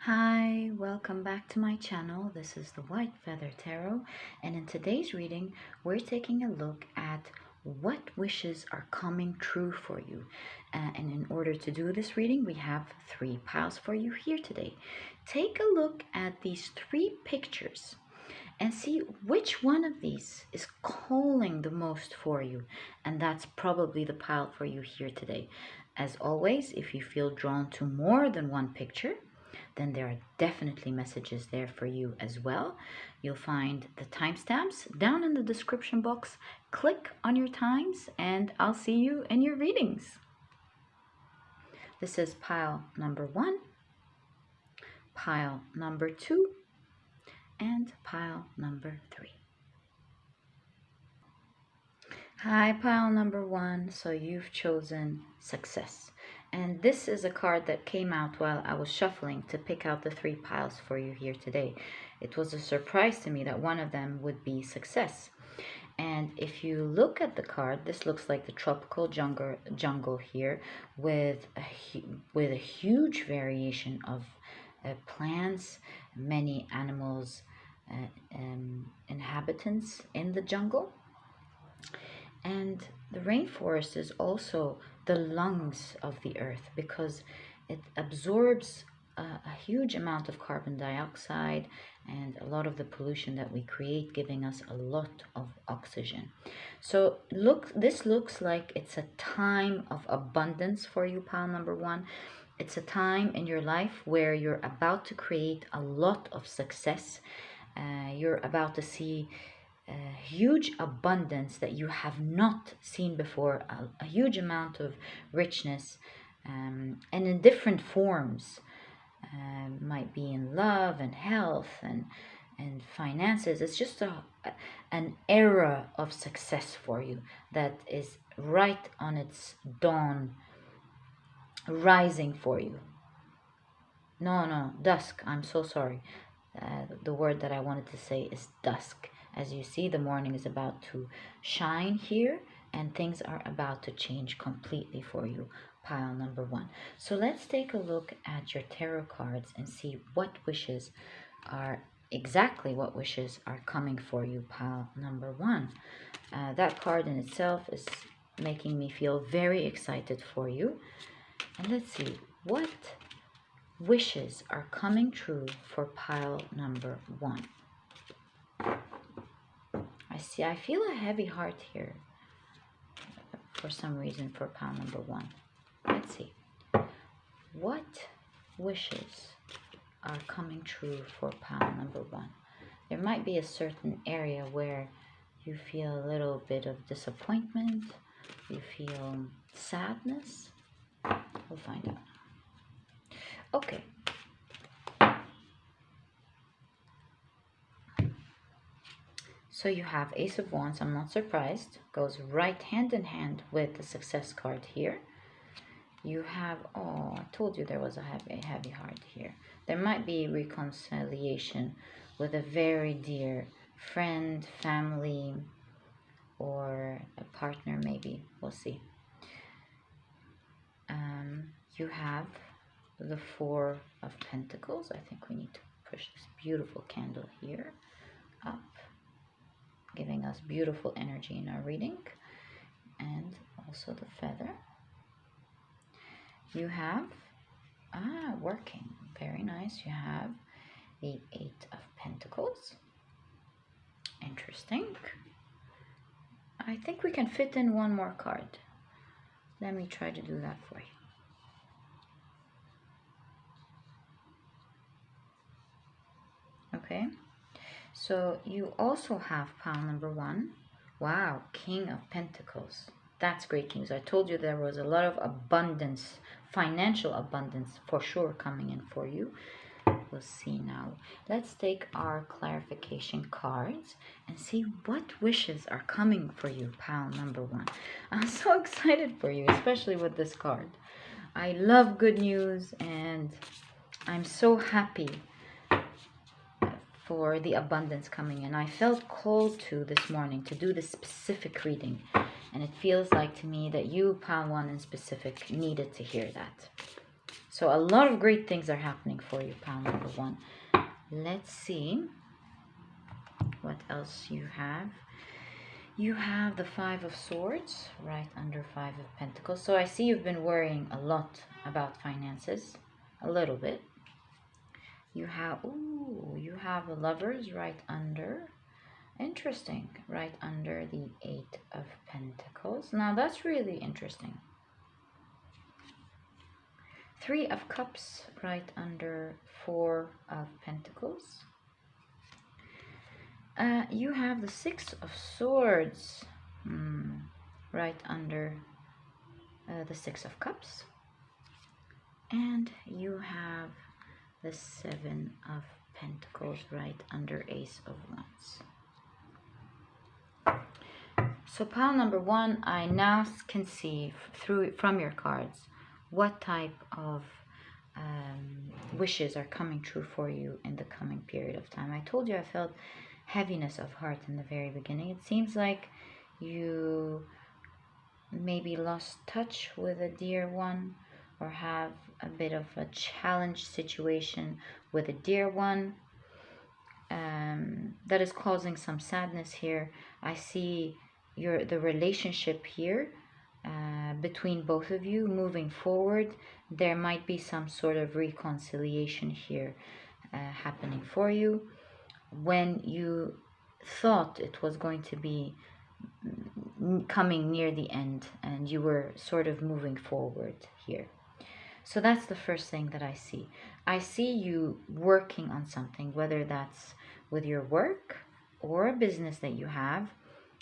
Hi, welcome back to my channel. This is the White Feather Tarot, and in today's reading, we're taking a look at what wishes are coming true for you. And in order to do this reading, we have 3 piles for you here today. Take a look at these 3 pictures and see which one of these is calling the most for you, and that's probably the pile for you here today. As always, if you feel drawn to more than one picture, then there are definitely messages there for you as well. You'll find the timestamps down in the description box. Click on your times and I'll see you in your readings. This is pile number 1, pile number 2, and pile number 3. Hi, pile number 1. So you've chosen success. And this is a card that came out while I was shuffling to pick out the 3 piles for you here today. It was a surprise to me that one of them would be success. And if you look at the card, this looks like the tropical jungle here with a huge variation of plants, many animals, inhabitants in the jungle. And the rainforest is also the lungs of the earth because it absorbs a huge amount of carbon dioxide and a lot of the pollution that we create, giving us a lot of oxygen. So this looks like it's a time of abundance for you, pile number 1. It's a time in your life where you're about to create a lot of success. You're about to see a huge abundance that you have not seen before, a huge amount of richness, and in different forms. Might be in love and health and finances. It's just an era of success for you that is right on its dawn, rising for you. No, dusk. I'm so sorry. The word that I wanted to say is dusk. As you see, the morning is about to shine here and things are about to change completely for you, pile number 1. So let's take a look at your tarot cards and see exactly what wishes are coming for you, pile number 1. That card in itself is making me feel very excited for you. And let's see, what wishes are coming true for pile number 1. I feel a heavy heart here for some reason for pile number 1. Let's see. What wishes are coming true for pile number 1? There might be a certain area where you feel a little bit of disappointment, you feel sadness. We'll find out. Okay. So you have Ace of Wands. I'm not surprised. Goes right hand in hand with the success card here. You have, I told you there was a heavy heart here. There might be reconciliation with a very dear friend, family, or a partner maybe. We'll see. You have the 4 of Pentacles. I think we need to push this beautiful candle here up, giving us beautiful energy in our reading, and also the feather. You have working, very nice. You have the 8 of Pentacles. Interesting. I think we can fit in one more card. Let me try to do that for you. Okay, so you also have pile number 1. Wow, King of Pentacles. That's great news. I told you there was a lot of abundance, financial abundance for sure coming in for you. We'll see now. Let's take our clarification cards and see what wishes are coming for you, pile number 1. I'm so excited for you, especially with this card. I love good news and I'm so happy for the abundance coming in. I felt called to this morning to do this specific reading, and it feels like to me that you, pile 1 in specific, needed to hear that. So a lot of great things are happening for you, pile number 1. Let's see what else you have. You have the 5 of Swords right under 5 of Pentacles. So I see you've been worrying a lot about finances, a little bit. You have the Lovers right under. Interesting, right under the 8 of Pentacles. Now that's really interesting. 3 of Cups right under 4 of Pentacles. You have the 6 of Swords right under the 6 of Cups. And you have the 7 of Pentacles right under Ace of Wands. So pile number 1, I now can see from your cards what type of wishes are coming true for you in the coming period of time. I told you I felt heaviness of heart in the very beginning. It seems like you maybe lost touch with a dear one, or have a bit of a challenge situation with a dear one that is causing some sadness here. I see the relationship here between both of you moving forward. There might be some sort of reconciliation here happening for you. When you thought it was going to be coming near the end and you were sort of moving forward here. So that's the first thing that I see. I see you working on something, whether that's with your work or a business that you have,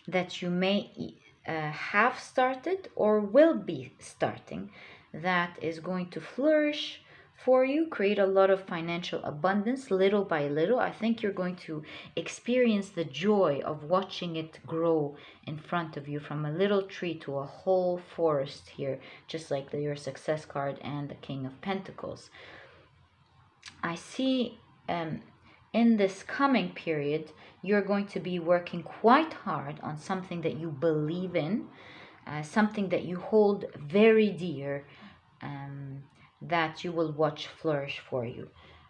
that you may have started or will be starting, that is going to flourish for you, create a lot of financial abundance little by little. I think you're going to experience the joy of watching it grow in front of you, from a little tree to a whole forest here, just like your Success card and the King of Pentacles. I see in this coming period, you're going to be working quite hard on something that you believe in, something that you hold very dear, that you will watch flourish for you.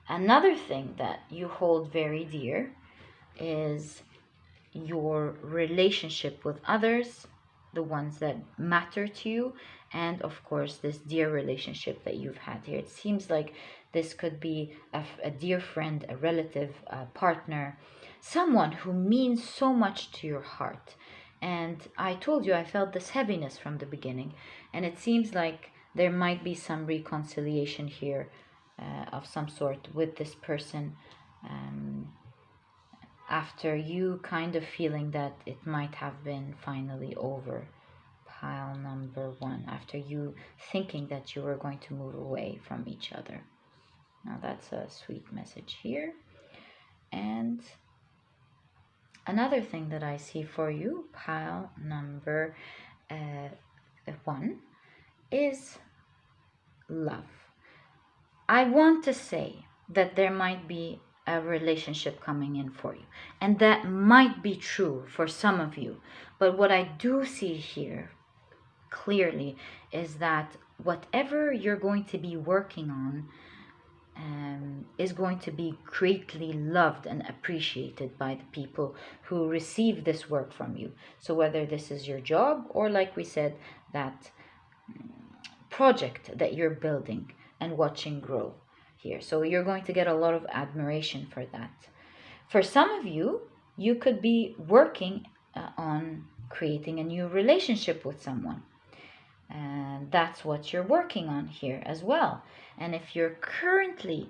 Another thing that you hold very dear is your relationship with others, the ones that matter to you, and of course this dear relationship that you've had here. It seems like this could be a dear friend, a relative, a partner, someone who means so much to your heart. And I told you I felt this heaviness from the beginning, and it seems like there might be some reconciliation here of some sort with this person, after you kind of feeling that it might have been finally over. Pile number 1, after you thinking that you were going to move away from each other. Now that's a sweet message here. And another thing that I see for you, pile number 1, is love. I want to say that there might be a relationship coming in for you, and that might be true for some of you. But what I do see here clearly is that whatever you're going to be working on is going to be greatly loved and appreciated by the people who receive this work from you. So whether this is your job, or like we said, that project that you're building and watching grow here. So you're going to get a lot of admiration for that. For some of you, you could be working on creating a new relationship with someone. And that's what you're working on here as well. And if you're currently,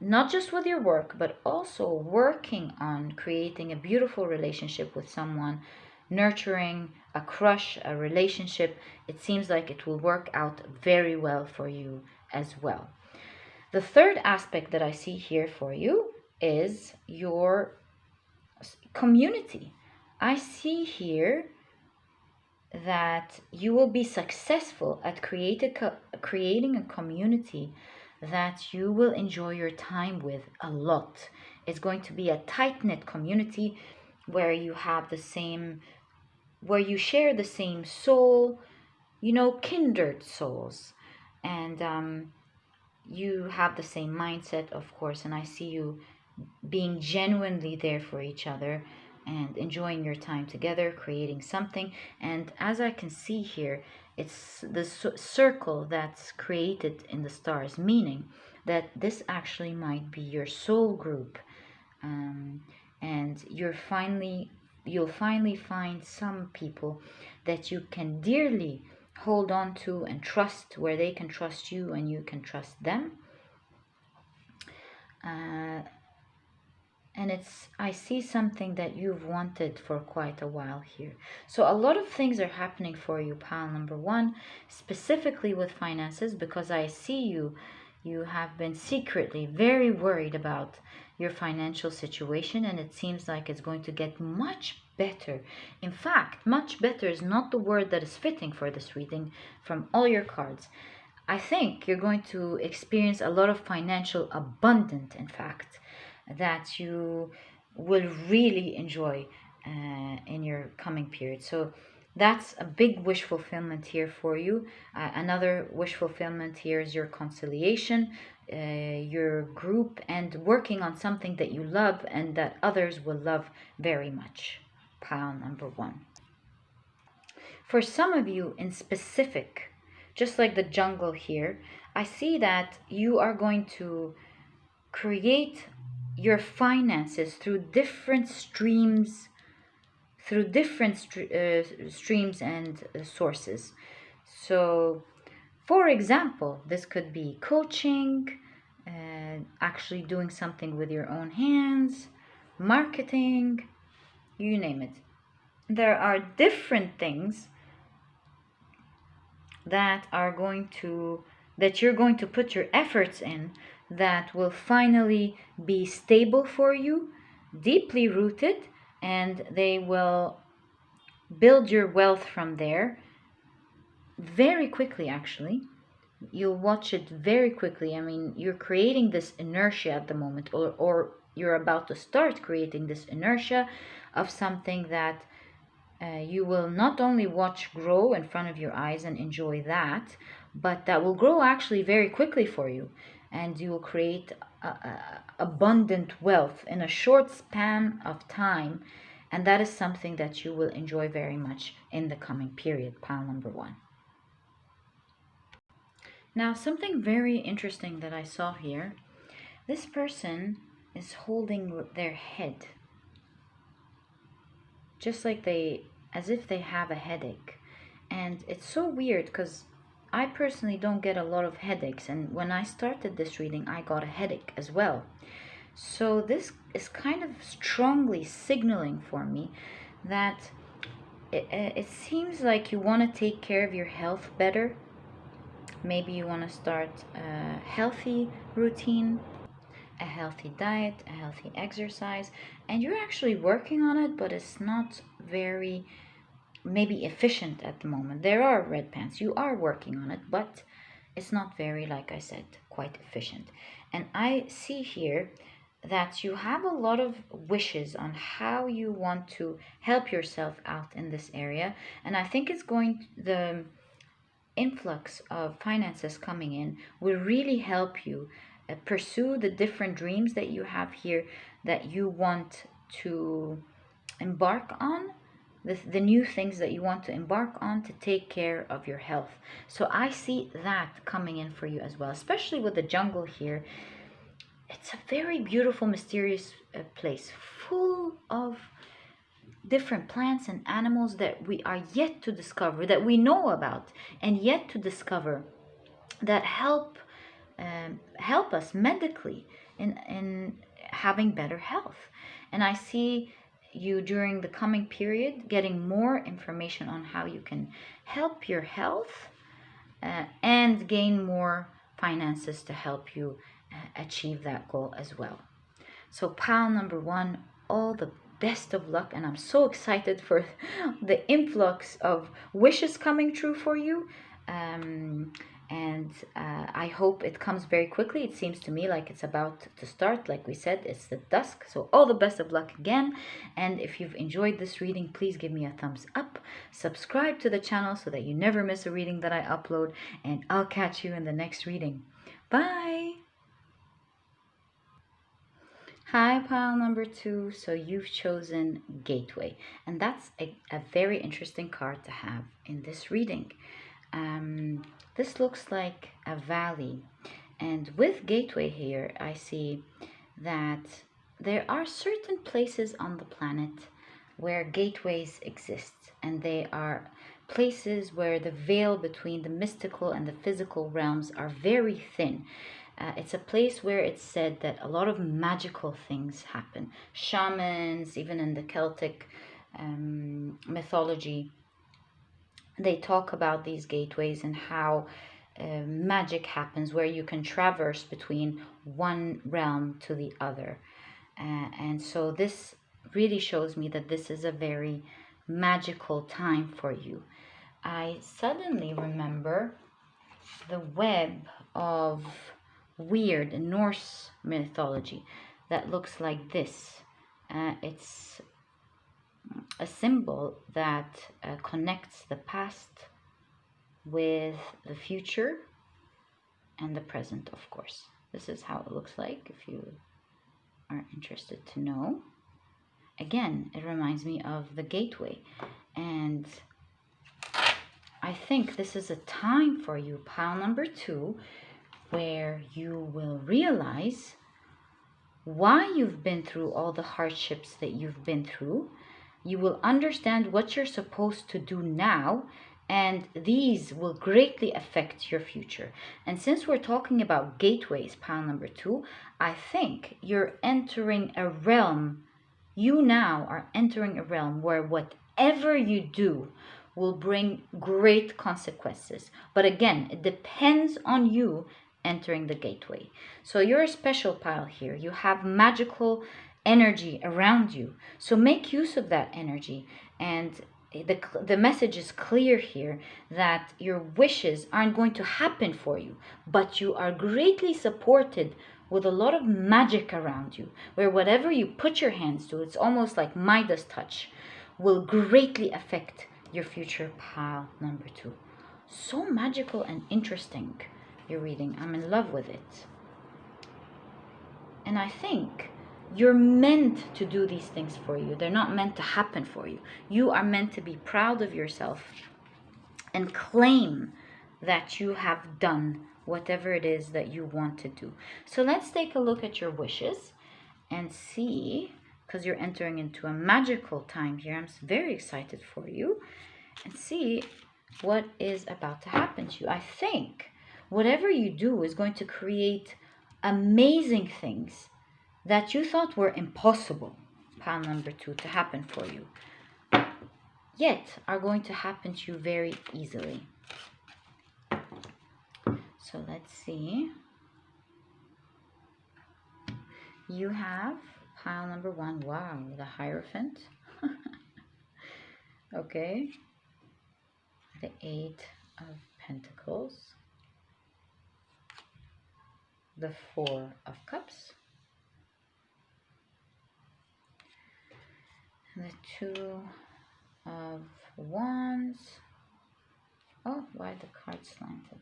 not just with your work, but also working on creating a beautiful relationship with someone, nurturing a crush, a relationship, it seems like it will work out very well for you as well. The third aspect that I see here for you is your community. I see here that you will be successful at creating a community that you will enjoy your time with a lot. It's going to be a tight-knit community where you have where you share the same soul, kindred souls. And you have the same mindset, of course, and I see you being genuinely there for each other and enjoying your time together, creating something. And as I can see here, it's the circle that's created in the stars, meaning that this actually might be your soul group. And you'll finally find some people that you can dearly hold on to and trust, where they can trust you and you can trust them. And I see something that you've wanted for quite a while here. So a lot of things are happening for you, pile number one, specifically with finances, because I see you have been secretly very worried about your financial situation, and it seems like it's going to get much better. In fact, much better is not the word that is fitting for this reading from all your cards. I think you're going to experience a lot of financial abundance, in fact, that you will really enjoy in your coming period. So that's a big wish fulfillment here for you. Another wish fulfillment here is your conciliation, your group, and working on something that you love and that others will love very much. Pile number one. For some of you in specific, just like the jungle here, I see that you are going to create your finances through different streams, streams and sources. So, for example, this could be coaching, actually doing something with your own hands, marketing, you name it. There are different things that you're going to put your efforts in, that will finally be stable for you, deeply rooted, and they will build your wealth from there very quickly. Actually, you'll watch it very quickly. I mean, you're creating this inertia at the moment, or you're about to start creating this inertia of something that you will not only watch grow in front of your eyes and enjoy that, but that will grow actually very quickly for you. And you will create abundant wealth in a short span of time. And that is something that you will enjoy very much in the coming period, pile number one. Now, something very interesting that I saw here, this person is holding their head, just like as if they have a headache. And it's so weird because I personally don't get a lot of headaches, and when I started this reading I got a headache as well. So this is kind of strongly signaling for me that it seems like you want to take care of your health better. Maybe you want to start a healthy routine, a healthy diet, a healthy exercise, and you're actually working on it, but it's not very maybe efficient at the moment. There are red pants, you are working on it, but it's not very, like I said, quite efficient. And I see here that you have a lot of wishes on how you want to help yourself out in this area, and I think the influx of finances coming in will really help you pursue the different dreams that you have here, that you want to embark on, the new things that you want to embark on to take care of your health. So I see that coming in for you as well, especially with the jungle here. It's a very beautiful, mysterious place full of different plants and animals that we are yet to discover, that we know about and yet to discover, that help us medically in having better health. And I see you during the coming period getting more information on how you can help your health and gain more finances to help you achieve that goal as well. So pile number one, all the best of luck, and I'm so excited for the influx of wishes coming true for you. And I hope it comes very quickly. It seems to me like it's about to start. Like we said, it's the dusk. So all the best of luck again. And if you've enjoyed this reading, please give me a thumbs up. Subscribe to the channel so that you never miss a reading that I upload. And I'll catch you in the next reading. Bye. Hi, pile number 2. So you've chosen Gateway, and that's a very interesting card to have in this reading. This looks like a valley, and with Gateway here, I see that there are certain places on the planet where gateways exist, and they are places where the veil between the mystical and the physical realms are very thin. It's a place where it's said that a lot of magical things happen. Shamans, even in the Celtic mythology, they talk about these gateways and how magic happens, where you can traverse between one realm to the other. And so this really shows me that this is a very magical time for you. I suddenly remember the web of weird Norse mythology that looks like this. It's a symbol that connects the past with the future and the present, of course. This is how it looks like if you are interested to know. Again, it reminds me of the gateway, and I think this is a time for you, pile number 2, where you will realize why you've been through all the hardships that you've been through. You will understand what you're supposed to do now, and these will greatly affect your future. And since we're talking about gateways, pile number 2, I think you're entering a realm. You now are entering a realm where whatever you do will bring great consequences. But again, it depends on you entering the gateway. So you're a special pile here. You have magical energy around you. So make use of that energy. And the message is clear here that your wishes aren't going to happen for you, but you are greatly supported with a lot of magic around you, where whatever you put your hands to, it's almost like Midas touch, will greatly affect your future, pile number 2. So magical and interesting, your reading. I'm in love with it. And I think you're meant to do these things for you. They're not meant to happen for you. You are meant to be proud of yourself and claim that you have done whatever it is that you want to do. So let's take a look at your wishes and see, because you're entering into a magical time here. I'm very excited for you, and see what is about to happen to you. I think whatever you do is going to create amazing things that you thought were impossible, pile number 2, to happen for you, yet are going to happen to you very easily. So let's see. You have pile number 1. Wow, the Hierophant. Okay. The 8 of Pentacles. The 4 of Cups. And the 2 of Wands. Oh, why the card slanted?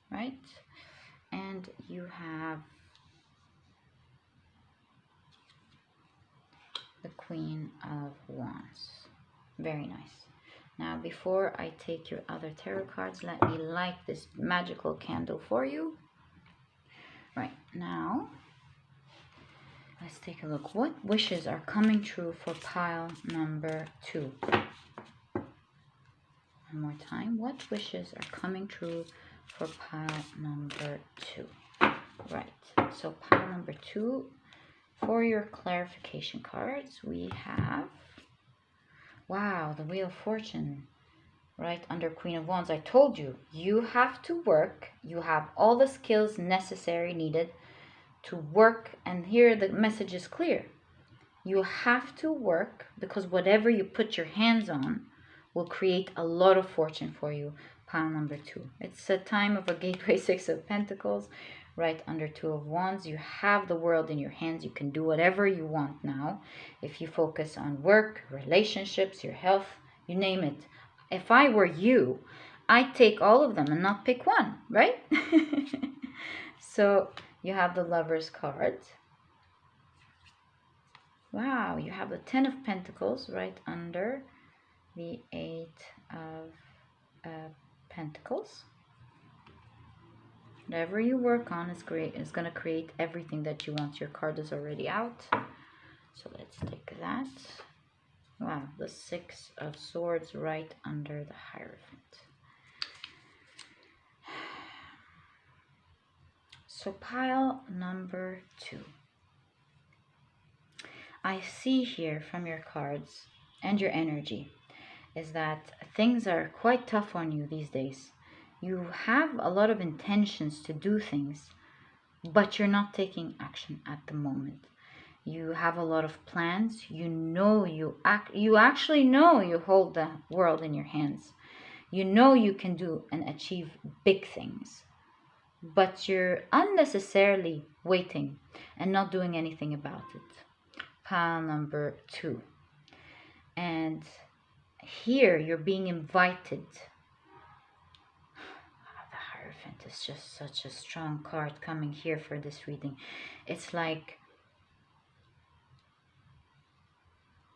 Right? And you have the Queen of Wands. Very nice. Now, before I take your other tarot cards, let me light this magical candle for you. Right, now, let's take a look. What wishes are coming true for pile number 2? One more time. What wishes are coming true for pile number 2? Right, so pile number 2, for your clarification cards, we have, wow, the Wheel of Fortune, right under Queen of Wands. I told you, you have to work. You have all the skills necessary, needed to work. And here the message is clear. You have to work, because whatever you put your hands on will create a lot of fortune for you, pile number 2. It's a time of a gateway, 6 of Pentacles, right under 2 of Wands. You have the world in your hands. You can do whatever you want now. If you focus on work, relationships, your health, you name it. If I were you, I take all of them and not pick one, right? So you have the Lover's card. Wow, you have the Ten of Pentacles right under the Eight of Pentacles. Whatever you work on is great. It's going to create everything that you want. Your card is already out. So let's take that. Wow, the Six of Swords right under the Hierophant. So pile number 2. I see here from your cards and your energy is that things are quite tough on you these days. You have a lot of intentions to do things, but you're not taking action at the moment. You have a lot of plans. You know you actually know you hold the world in your hands. You know you can do and achieve big things, but you're unnecessarily waiting and not doing anything about it. Pile number 2. And here you're being invited. The Hierophant is just such a strong card coming here for this reading. It's like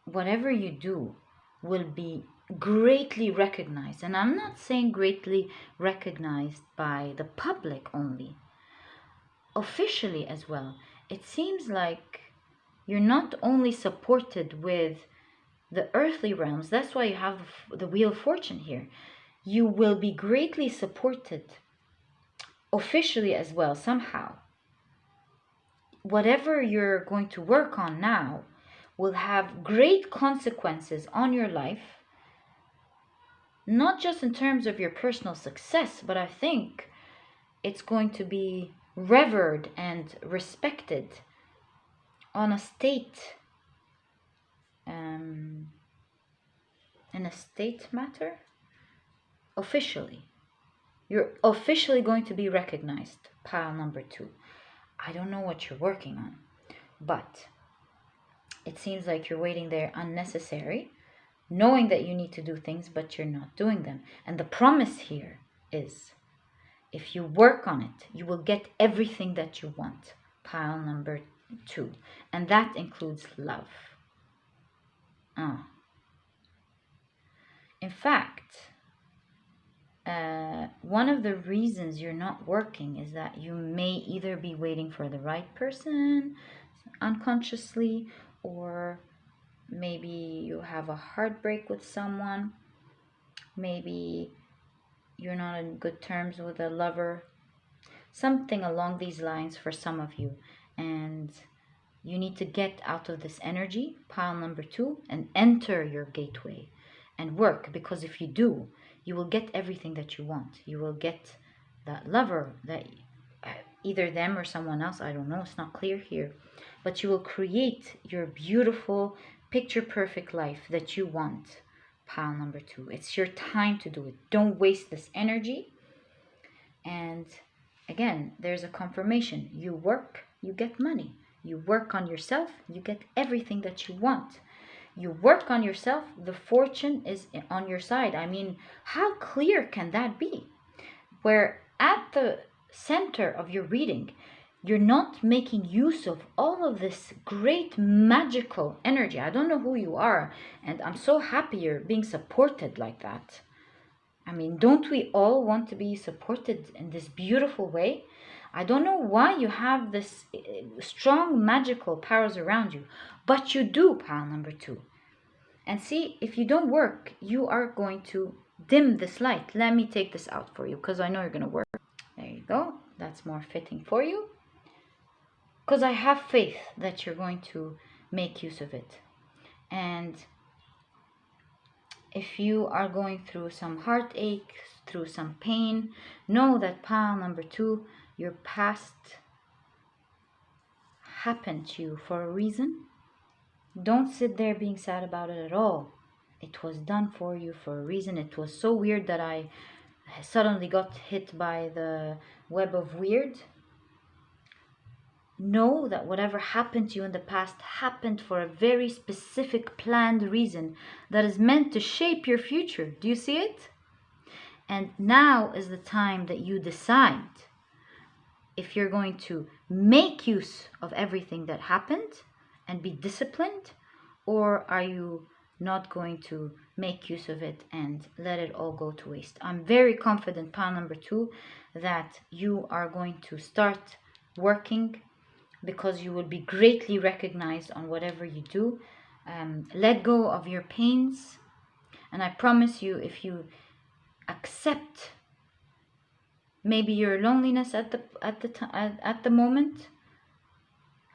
whatever you do will be greatly recognized. And I'm not saying greatly recognized by the public only. Officially as well. It seems like you're not only supported with the earthly realms. That's why you have the Wheel of Fortune here. You will be greatly supported officially as well somehow. Whatever you're going to work on now will have great consequences on your life. Not just in terms of your personal success, but I think it's going to be revered and respected on a state, in a state matter, officially. You're officially going to be recognized, pile number 2. I don't know what you're working on, but it seems like you're waiting there unnecessary, knowing that you need to do things, but you're not doing them. And the promise here is, if you work on it, you will get everything that you want, pile number 2. And that includes love. In fact, one of the reasons you're not working is that you may either be waiting for the right person unconsciously, or maybe you have a heartbreak with someone. Maybe you're not in good terms with a lover. Something along these lines for some of you. And you need to get out of this energy, pile number 2, and enter your gateway and work. Because if you do, you will get everything that you want. You will get that lover, that either them or someone else, I don't know, it's not clear here. But you will create your beautiful, picture-perfect life that you want, pile number 2. It's your time to do it. Don't waste this energy. And again, there's a confirmation. You work, you get money. You work on yourself, you get everything that you want. You work on yourself, the fortune is on your side. I mean, how clear can that be? Where at the center of your reading, you're not making use of all of this great magical energy. I don't know who you are, and I'm so happy you're being supported like that. I mean, don't we all want to be supported in this beautiful way? I don't know why you have this strong magical powers around you, but you do, pile number 2. And see, if you don't work, you are going to dim this light. Let me take this out for you, because I know you're going to work. There you go. That's more fitting for you. Because I have faith that you're going to make use of it. And if you are going through some heartache, through some pain, know that pile number 2, your past happened to you for a reason. Don't sit there being sad about it at all. It was done for you for a reason. It was so weird that I suddenly got hit by the web of weird. Know that whatever happened to you in the past happened for a very specific planned reason that is meant to shape your future. Do you see it? And now is the time that you decide if you're going to make use of everything that happened and be disciplined, or are you not going to make use of it and let it all go to waste. I'm very confident, pile number 2, that you are going to start working, because you will be greatly recognized on whatever you do. Let go of your pains, and I promise you, if you accept maybe your loneliness at the moment,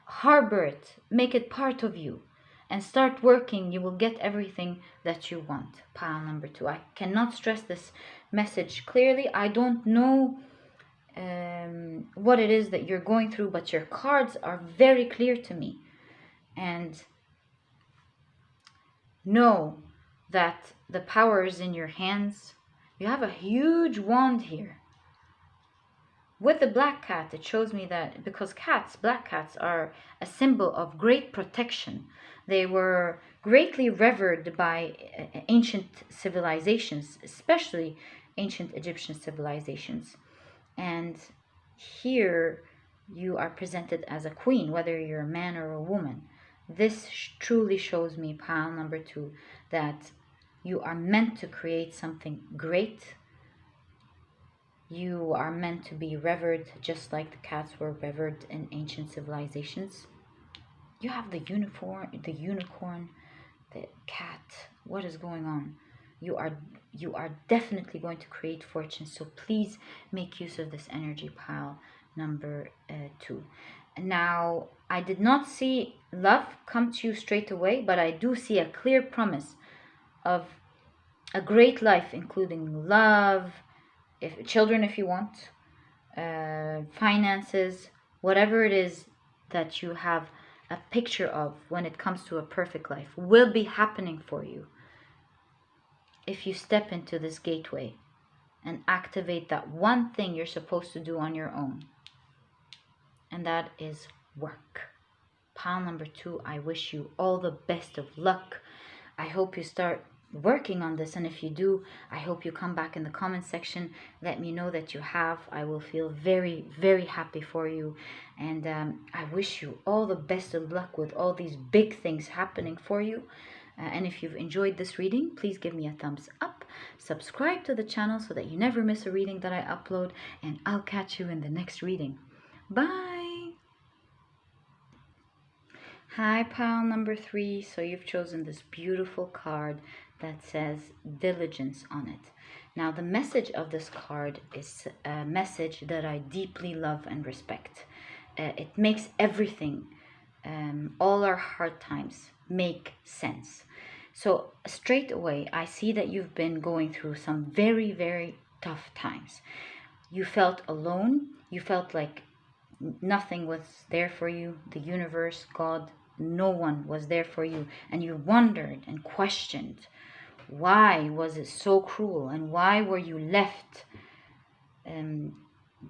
harbor it, make it part of you, and start working, you will get everything that you want. Pile number 2. I cannot stress this message clearly. I don't know what it is that you're going through, but your cards are very clear to me. And know that the power is in your hands. You have a huge wand here. With the black cat, it shows me that because black cats are a symbol of great protection. They were greatly revered by ancient civilizations, especially ancient Egyptian civilizations. And here you are presented as a queen, whether you're a man or a woman. This truly shows me, pile number 2, that you are meant to create something great. You are meant to be revered just like the cats were revered in ancient civilizations. You have the unicorn, the cat. What is going on? You are definitely going to create fortune. So please make use of this energy, pile number 2. Now, I did not see love come to you straight away, but I do see a clear promise of a great life, including love, children if you want, finances, whatever it is that you have a picture of when it comes to a perfect life will be happening for you if you step into this gateway and activate that one thing you're supposed to do on your own, and that is work. Pile number 2, I wish you all the best of luck. I hope you start working on this, and if you do, I hope you come back in the comment section, let me know that you have. I will feel very, very happy for you, and I wish you all the best of luck with all these big things happening for you. And if you've enjoyed this reading, please give me a thumbs up, subscribe to the channel so that you never miss a reading that I upload, and I'll catch you in the next reading. Bye. Hi, pile number 3. So you've chosen this beautiful card that says diligence on it. Now, the message of this card is a message that I deeply love and respect. It makes everything, all our hard times, make sense. So straight away, I see that you've been going through some very, very tough times. You felt alone. You felt like nothing was there for you. The universe, God, no one was there for you. And you wondered and questioned, why was it so cruel? And why were you left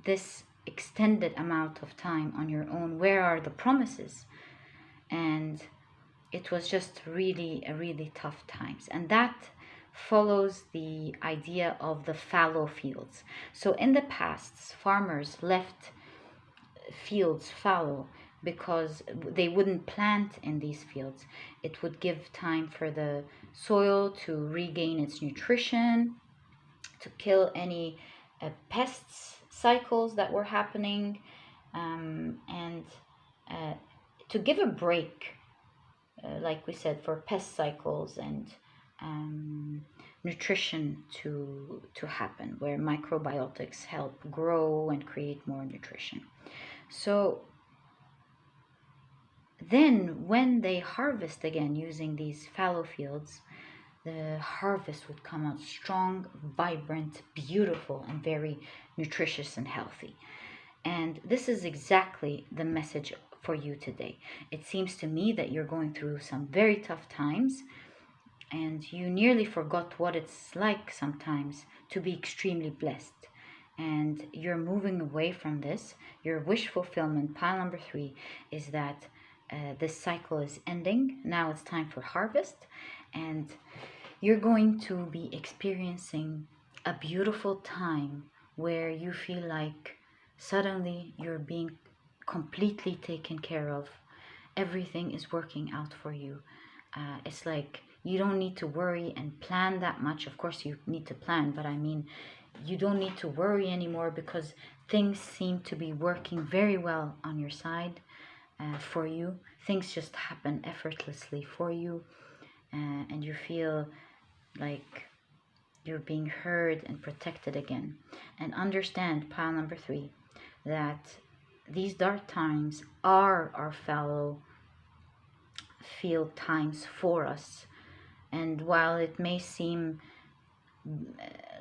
this extended amount of time on your own? Where are the promises? And it was just really tough times. And that follows the idea of the fallow fields. So in the past, farmers left fields fallow because they wouldn't plant in these fields. It would give time for the soil to regain its nutrition, to kill any pests cycles that were happening, and to give a break, like we said, for pest cycles and nutrition to happen, where microbiotics help grow and create more nutrition. So then when they harvest again using these fallow fields, the harvest would come out strong, vibrant, beautiful, and very nutritious and healthy. And this is exactly the message for you today. It seems to me that you're going through some very tough times, and you nearly forgot what it's like sometimes to be extremely blessed. And you're moving away from this. Your wish fulfillment, pile number 3, is that this cycle is ending. Now it's time for harvest, and you're going to be experiencing a beautiful time where you feel like suddenly you're being completely taken care of. Everything is working out for you. It's like you don't need to worry and plan that much. Of course, you need to plan, but I mean, you don't need to worry anymore because things seem to be working very well on your side for you. Things just happen effortlessly for you, and you feel like you're being heard and protected again. And understand, pile number 3, that these dark times are our fallow field times for us. And while it may seem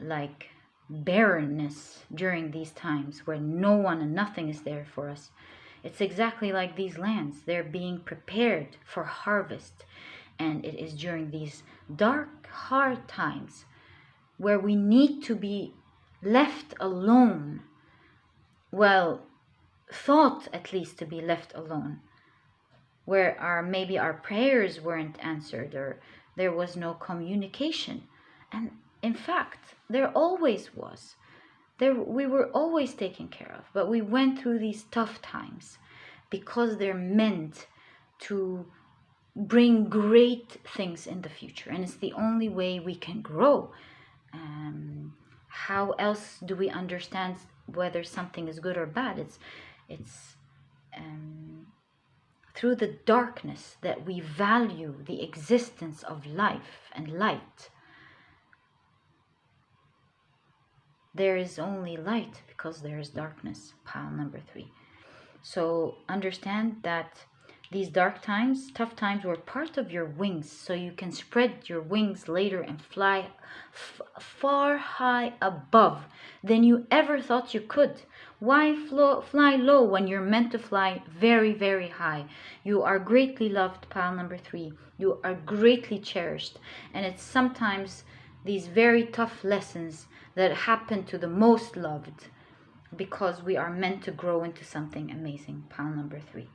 like barrenness during these times where no one and nothing is there for us, it's exactly like these lands. They're being prepared for harvest. And it is during these dark, hard times where we need to be left alone. Well, thought at least to be left alone. Where maybe our prayers weren't answered, or there was no communication. And in fact, there always was. We were always taken care of, but we went through these tough times because they're meant to bring great things in the future, and it's the only way we can grow. How else do we understand whether something is good or bad? It's through the darkness that we value the existence of life and light. There is only light because there is darkness, pile number 3. So understand that these dark times, tough times, were part of your wings, so you can spread your wings later and fly far high above than you ever thought you could. Why fly low when you're meant to fly very, very high? You are greatly loved, pile number 3. You are greatly cherished. And it's sometimes these very tough lessons that happen to the most loved because we are meant to grow into something amazing, pile number 3.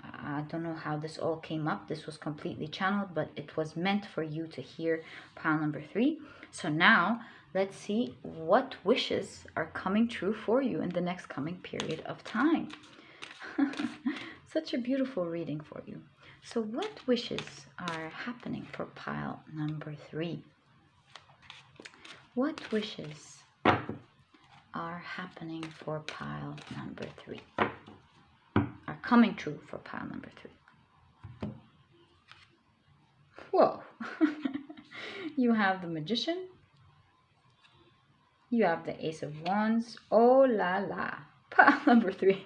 I don't know how this all came up. This was completely channeled, but it was meant for you to hear, pile number 3. So now let's see what wishes are coming true for you in the next coming period of time. Such a beautiful reading for you. So what wishes are happening for pile number 3? What wishes are happening for pile number 3? Are coming true for pile number 3. Whoa. You have the Magician. You have the Ace of Wands. Oh la la. Pile number 3.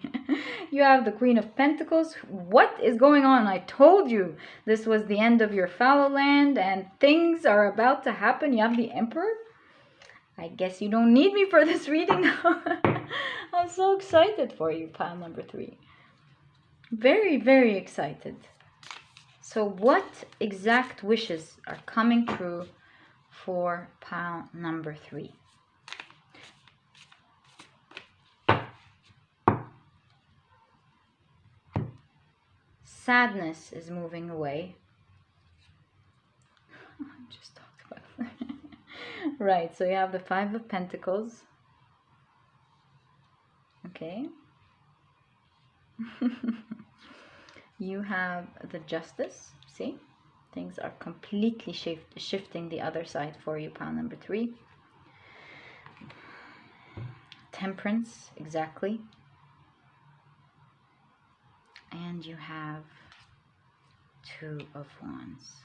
You have the Queen of Pentacles. What is going on? I told you this was the end of your fallow land and things are about to happen. You have the Emperor. I guess you don't need me for this reading now. I'm so excited for you, pile number 3. Very, very excited. So what exact wishes are coming true for pile number 3? Sadness is moving away. I just talked about that. Right, so you have the Five of Pentacles. Okay. You have the Justice. See? Things are completely shifting the other side for you, pile number 3. Temperance, exactly. And you have Two of Wands.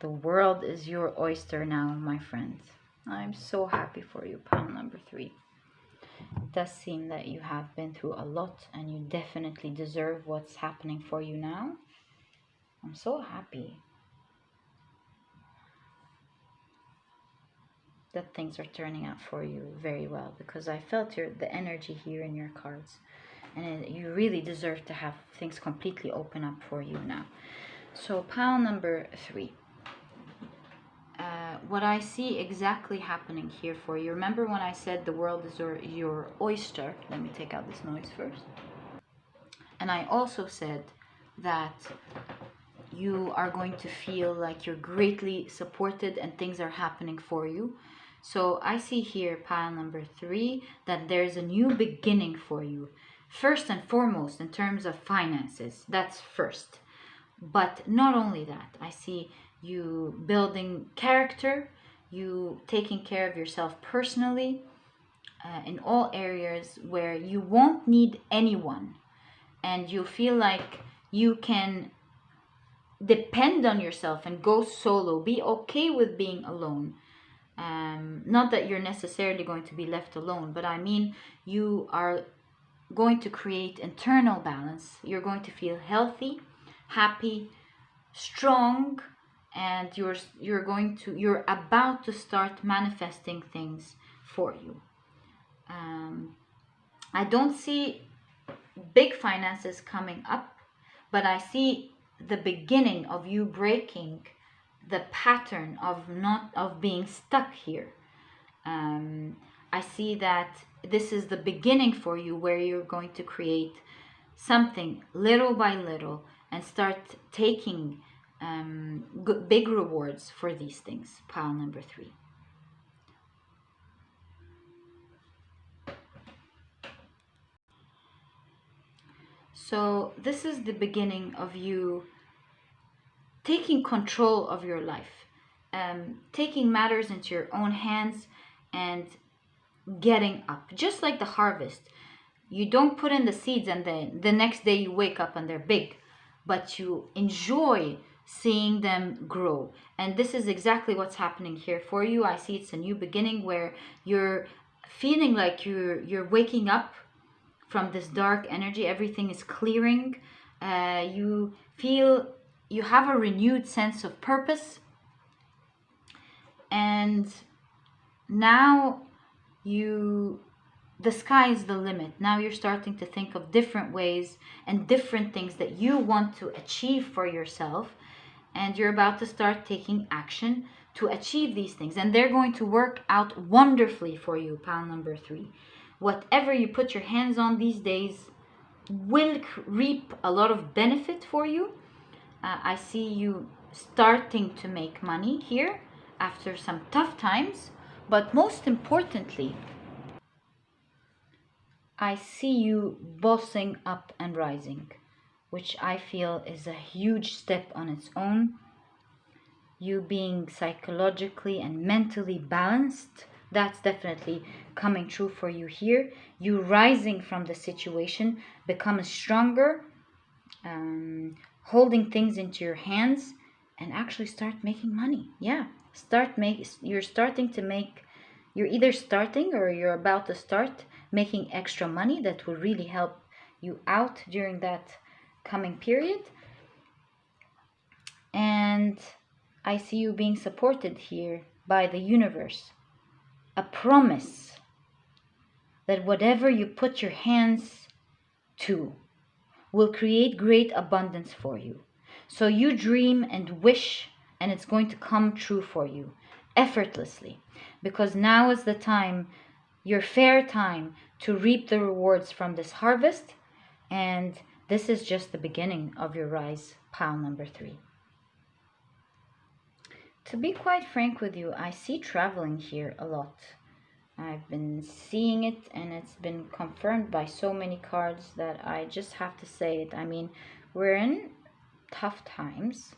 The world is your oyster now, my friends. I'm so happy for you, pile number 3. It does seem that you have been through a lot and you definitely deserve what's happening for you now. I'm so happy that things are turning out for you very well, because I felt the energy here in your cards, and you really deserve to have things completely open up for you now. So pile number 3. What I see exactly happening here for you. Remember when I said the world is your oyster? Let me take out this noise first. And I also said that you are going to feel like you're greatly supported and things are happening for you. So I see here, pile number 3, that there's a new beginning for you. First and foremost, in terms of finances, that's first. But not only that, I see you building character, you taking care of yourself personally, in all areas where you won't need anyone, and you feel like you can depend on yourself and go solo, be okay with being alone. Not that you're necessarily going to be left alone, but I mean you are going to create internal balance. You're going to feel healthy, happy, strong, and you're about to start manifesting things for you. I don't see big finances coming up, but I see the beginning of you breaking the pattern of being stuck here. I see that this is the beginning for you where you're going to create something little by little and start taking big rewards for these things. Pile number 3. So this is the beginning of you taking control of your life, taking matters into your own hands and getting up. Just like the harvest, you don't put in the seeds and then the next day you wake up and they're big, but you enjoy seeing them grow. And this is exactly what's happening here for you. I see it's a new beginning where you're feeling like you're waking up from this dark energy. Everything is clearing. You feel you have a renewed sense of purpose, and now the sky is the limit. Now you're starting to think of different ways and different things that you want to achieve for yourself, and you're about to start taking action to achieve these things, and they're going to work out wonderfully for you. Pile number 3. Whatever you put your hands on these days will reap a lot of benefit for you. I see you starting to make money here after some tough times, but most importantly, I see you bossing up and rising, which I feel is a huge step on its own. You being psychologically and mentally balanced, that's definitely coming true for you here. You rising from the situation, becoming stronger, holding things into your hands, and actually start making money. Yeah, you're either starting or you're about to start making extra money that will really help you out during that coming period. And I see you being supported here by the universe. A promise that whatever you put your hands to will create great abundance for you. So you dream and wish, and it's going to come true for you effortlessly, because now is the time, your fair time, to reap the rewards from this harvest. And this is just the beginning of your rise. Pile number 3. To be quite frank with you, I see traveling here a lot. I've been seeing it, and it's been confirmed by so many cards that I just have to say it. I mean, we're in tough times,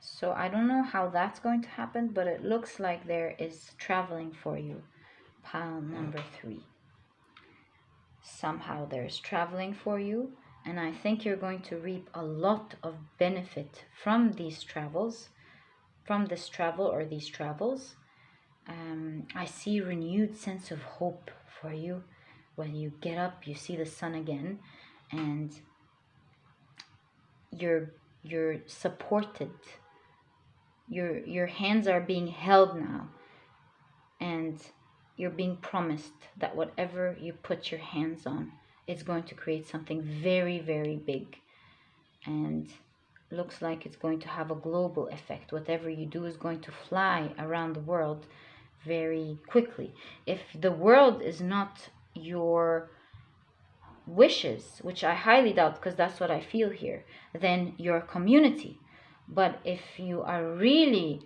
so I don't know how that's going to happen, but it looks like there is traveling for you. Pile number 3. Somehow there's traveling for you, and I think you're going to reap a lot of benefit from these travels, from this travel or these travels. I see renewed sense of hope for you. When you get up, you see the sun again, and you're supported. Your hands are being held now, and you're being promised that whatever you put your hands on, it's going to create something very, very big, and looks like it's going to have a global effect. Whatever you do is going to fly around the world very quickly. If the world is not your wishes, which I highly doubt because that's what I feel here, then your community. But if you are really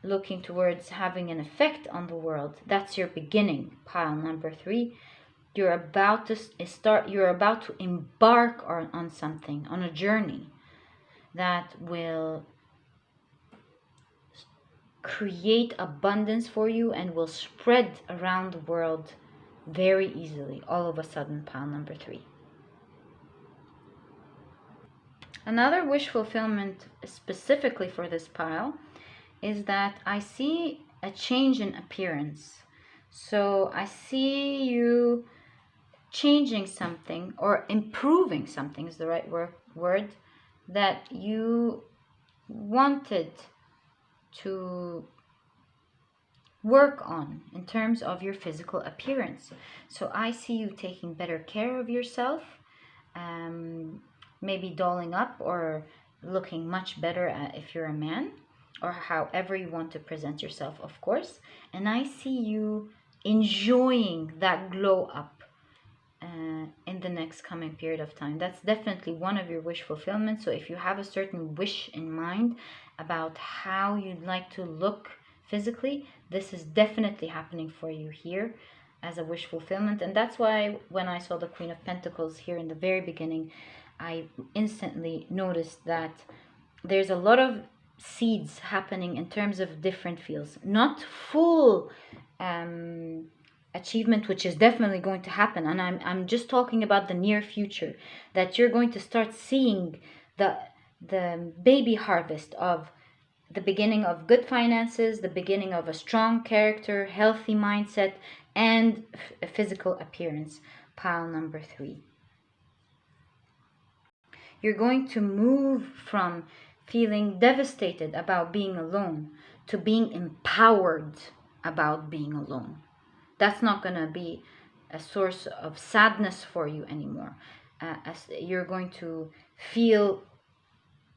looking towards having an effect on the world. That's your beginning, pile number 3. You're about to embark on something, on a journey that will create abundance for you and will spread around the world very easily, all of a sudden, pile number 3. Another wish fulfillment specifically for this pile is that I see a change in appearance. So I see you changing something or improving something is the right word that you wanted to work on in terms of your physical appearance. So I see you taking better care of yourself, maybe dolling up or looking much better if you're a man, or however you want to present yourself, of course. And I see you enjoying that glow up in the next coming period of time. That's definitely one of your wish fulfillment. So if you have a certain wish in mind about how you'd like to look physically, this is definitely happening for you here as a wish fulfillment. And that's why when I saw the Queen of Pentacles here in the very beginning, I instantly noticed that there's a lot of seeds happening in terms of different fields. Not full achievement, which is definitely going to happen, and I'm just talking about the near future, that you're going to start seeing the baby harvest of the beginning of good finances, the beginning of a strong character, healthy mindset, and a physical appearance, pile number 3. You're going to move from feeling devastated about being alone to being empowered about being alone. That's not going to be a source of sadness for you anymore. As you're going to feel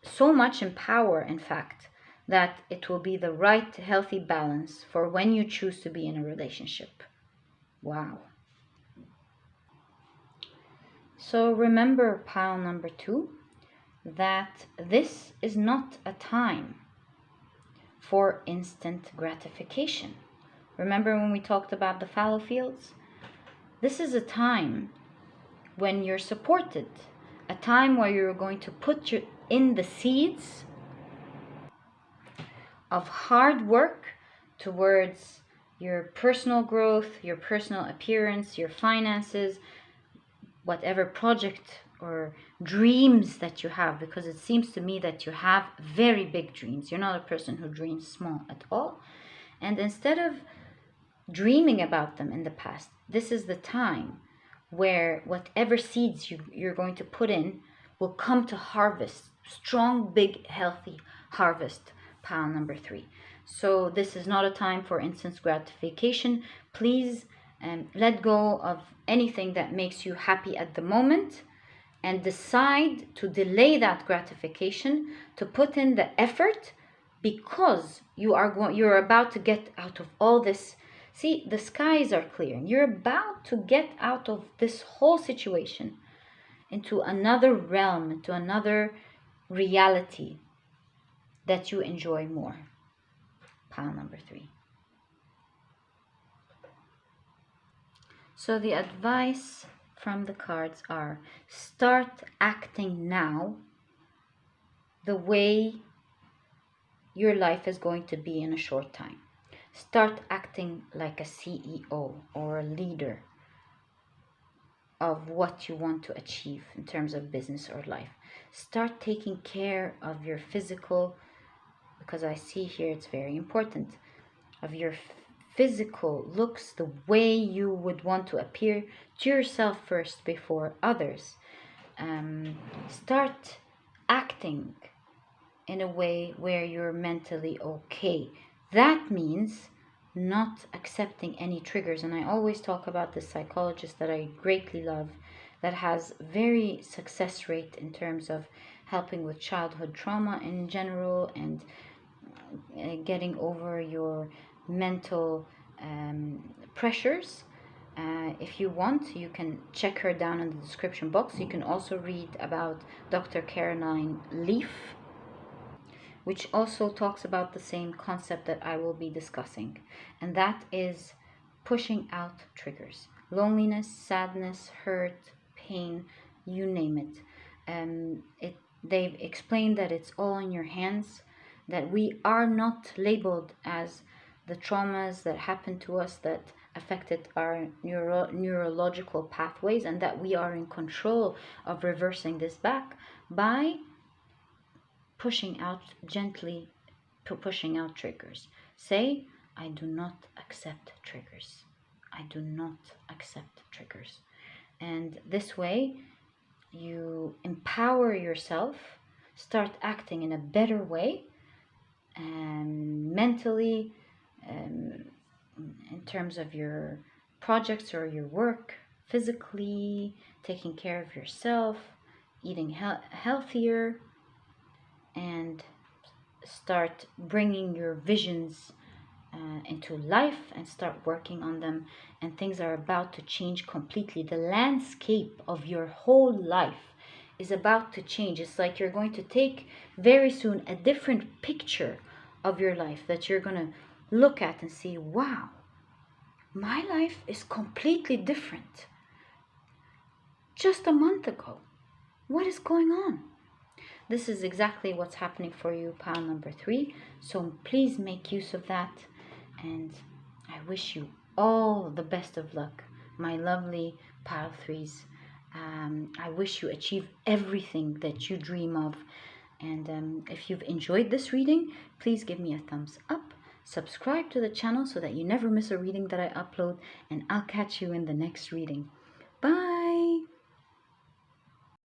so much in power, in fact, that it will be the right healthy balance for when you choose to be in a relationship. Wow. So remember, pile number 2, that this is not a time for instant gratification. Remember when we talked about the fallow fields? This is a time when you're supported, a time where you're going to put in the seeds of hard work towards your personal growth, your personal appearance, your finances, whatever project or dreams that you have, because it seems to me that you have very big dreams. You're not a person who dreams small at all. And instead of dreaming about them in the past, this is the time where whatever seeds you're going to put in will come to harvest, strong, big, healthy harvest, pile number 3. So this is not a time for instant gratification. Please let go of anything that makes you happy at the moment and decide to delay that gratification, to put in the effort, because you're about to get out of all this. See, the skies are clear. You're about to get out of this whole situation into another realm, into another reality that you enjoy more. Pile number 3. So the advice from the cards are: start acting now the way your life is going to be in a short time. Start acting like a CEO or a leader of what you want to achieve in terms of business or life. Start taking care of your physical, because I see here it's very important, of your physical looks, the way you would want to appear to yourself first before others. Start acting in a way where you're mentally okay. That means not accepting any triggers. And I always talk about this psychologist that I greatly love, that has very success rate in terms of helping with childhood trauma in general and getting over your mental pressures. If you want, you can check her down in the description box. You can also read about Dr. Caroline Leaf. which also talks about the same concept that I will be discussing, and that is pushing out triggers. Loneliness, sadness, hurt, pain, you name it. They've explained that it's all in your hands, that we are not labeled as the traumas that happened to us that affected our neurological pathways, and that we are in control of reversing this back by pushing out gently, pushing out triggers. Say, I do not accept triggers. I do not accept triggers. And this way, you empower yourself, start acting in a better way, and mentally, in terms of your projects or your work, physically, taking care of yourself, eating healthier, and start bringing your visions into life and start working on them, and things are about to change completely. The landscape of your whole life is about to change. It's like you're going to take very soon a different picture of your life that you're going to look at and see, wow, my life is completely different just a month ago. What is going on? This is exactly what's happening for you, pile number 3. So please make use of that. And I wish you all the best of luck, my lovely pile 3s. I wish you achieve everything that you dream of. And if you've enjoyed this reading, please give me a thumbs up. Subscribe to the channel so that you never miss a reading that I upload. And I'll catch you in the next reading. Bye.